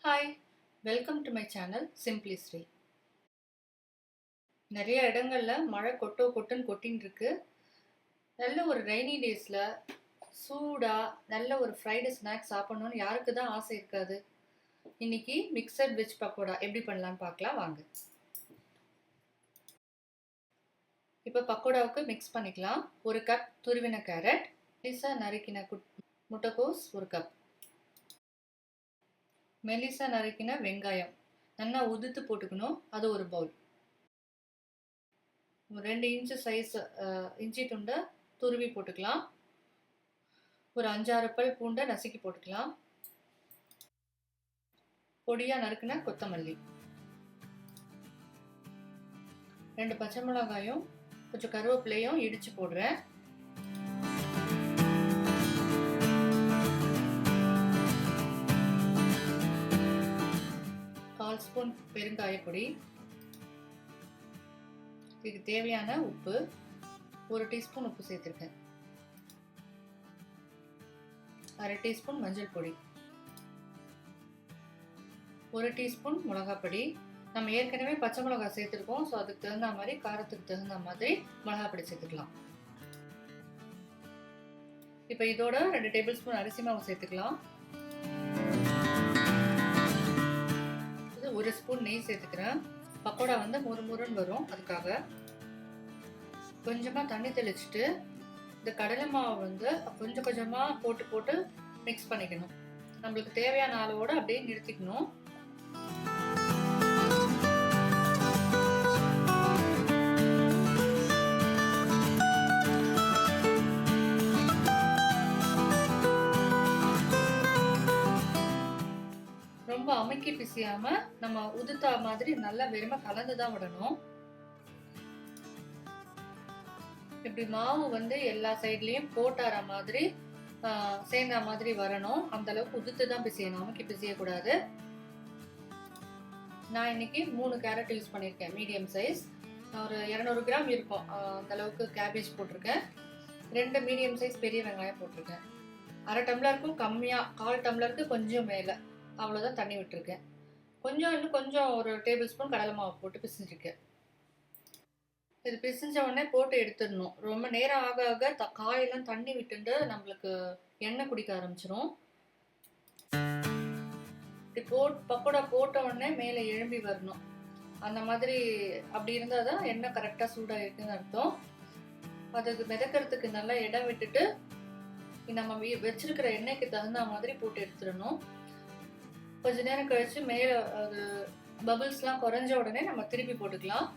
Hi, welcome to my channel simply Sri. நிறைய இடங்கள்ல மழை கொட்டுன்னு கொட்டின்னு இருக்கு. நல்ல ஒரு ரெய்னி டேஸில் சூடாக நல்ல ஒரு ஃப்ரைடு ஸ்நாக்ஸ் சாப்பிட்ணுன்னு யாருக்கு தான் ஆசை இருக்காது. இன்னைக்கு மிக்சட் வெஜ் பக்கோடா எப்படி பண்ணலான்னு பார்க்கலாம் வாங்க. இப்போ பக்கோடாவுக்கு மிக்ஸ் பண்ணிக்கலாம். ஒரு கப் துருவின கேரட், மெலிசா நறுக்கின முட்டைக்கோஸ் ஒரு கப், மெலிசா நறுக்கின வெங்காயம் நல்லா உதுத்து போட்டுக்கணும், அது ஒரு பவுல், 2 இன்ச்சு சைஸ் இஞ்சி துண்டை துருவி போட்டுக்கலாம், ஒரு 5-6 பல் பூண்டை நசுக்கி போட்டுக்கலாம், பொடியாக நறுக்கின கொத்தமல்லி, 2 பச்சை மிளகாயும் கொஞ்சம் கருவேப்பிலையும் இடித்து போடுறேன், 1/4 ஸ்பூன் பெருங்காயப்பொடி, இதுக்கு தேவையான உப்பு, 1 டீஸ்பூன் உப்பு சேர்த்துருக்கேன், 1/2 டீஸ்பூன் மஞ்சள் பொடி, 1 டீஸ்பூன் மிளகாப்பொடி. நம்ம ஏற்கனவே பச்சை மிளகாய் சேர்த்துருக்கோம், ஸோ அதுக்கு தகுந்த மாதிரி காரத்துக்கு தகுந்த மாதிரி மிளகாப்பொடி சேர்த்துக்கலாம். இப்போ இதோட 2 டேபிள் ஸ்பூன் அரிசி மாவு சேர்த்துக்கலாம். இது 1 ஸ்பூன் நெய் சேர்த்துக்கிறேன். பக்கோடா முறுமுறுன்னு வரும், அதுக்காக கொஞ்சமாக தண்ணி தெளிச்சுட்டு இந்த கடலை மாவு கொஞ்சம் கொஞ்சமாக போட்டு மிக்ஸ் பண்ணிக்கணும். நம்மளுக்கு தேவையான அளவோடு அப்படியே நிறுத்திக்கணும். ரொம்ப அமுக்கி பிசியாம நம்ம உதுத்தா மாதிரி நல்லா வெறுமை கலந்துதான் விடணும். இப்படி மாவு எல்லா சைட்லயும் போட்டார மாதிரி சேர்ந்த மாதிரி வரணும். அந்த அளவுக்கு உதுத்து தான் பிசையணும், அமுக்கி பிசையக்கூடாது. நான் இன்னைக்கு 3 கேரட் யூஸ் பண்ணியிருக்கேன், மீடியம் சைஸ், ஒரு 200 கிராம் இருக்கும். அந்த அளவுக்கு கேபேஜ் போட்டிருக்கேன், 2 மீடியம் சைஸ் பெரிய வெங்காயம் போட்டிருக்கேன், 1/2 டம்ளருக்கும் கம்மியா, 1/4 டம்ளருக்கு கொஞ்சம் மேல, அவ்வளோதான் தண்ணி விட்டுருக்கேன். இன்னும் கொஞ்சம் ஒரு டேபிள் ஸ்பூன் கடலை மாவு போட்டு பிசைஞ்சிருக்கேன். இது பிசைஞ்ச உடனே போட்டு எடுத்துடணும். ரொம்ப நேரம் ஆக ஆக காயெல்லாம் தண்ணி விட்டுட்டு நம்மளுக்கு எண்ணெய் குடிக்க ஆரம்பிச்சிடும். இப்படி பக்கோடா போட்ட உடனே மேலே எழும்பி வரணும். அந்த மாதிரி அப்படி இருந்தால் தான் எண்ணெய் கரெக்டாக சூடாக இருக்குன்னு அர்த்தம். அதுக்கு மிதக்கிறதுக்கு நல்லா இடம் விட்டுட்டு நம்ம வச்சிருக்கிற எண்ணெய்க்கு தகுந்த மாதிரி போட்டு எடுத்துடணும். கொஞ்ச நேரம் கழிச்சு மேலே அது பபிள்ஸ்லாம் குறைஞ்ச உடனே நம்ம திருப்பி போட்டுக்கலாம்.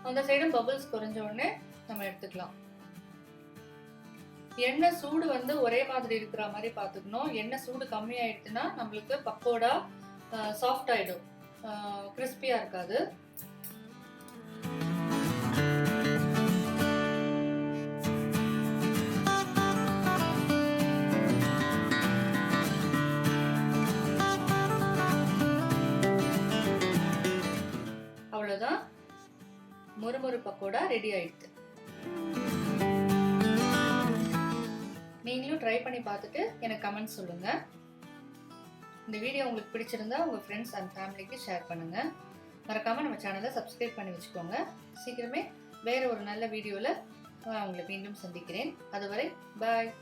அந்த சைடும் பபிள்ஸ் குறைஞ்ச உடனே நம்ம எடுத்துக்கலாம். எண்ணெய் சூடு ஒரே மாதிரி இருக்கிற மாதிரி பார்த்துக்கணும். எண்ணெய் சூடு கம்மியாயிடுச்சுன்னா நம்மளுக்கு பக்கோடா சாஃப்ட் ஆயிடும், கிறிஸ்பியா இருக்காது. அவ்வளோதான், முறுமுறு பக்கோடா ரெடி ஆயிடுது. நீங்களும் ட்ரை பண்ணி பார்த்துட்டு எனக்கு கமெண்ட் சொல்லுங்க. இந்த வீடியோ உங்களுக்கு பிடிச்சிருந்தா உங்க ஃப்ரெண்ட்ஸ் அண்ட் ஃபேமிலிக்கு ஷேர் பண்ணுங்க. மறக்காம நம்ம சேனலை சப்ஸ்கிரைப் பண்ணி வச்சுக்கோங்க. சீக்கிரமே வேற ஒரு நல்ல வீடியோல உங்களை மீண்டும் சந்திக்கிறேன். அதுவரை பாய்.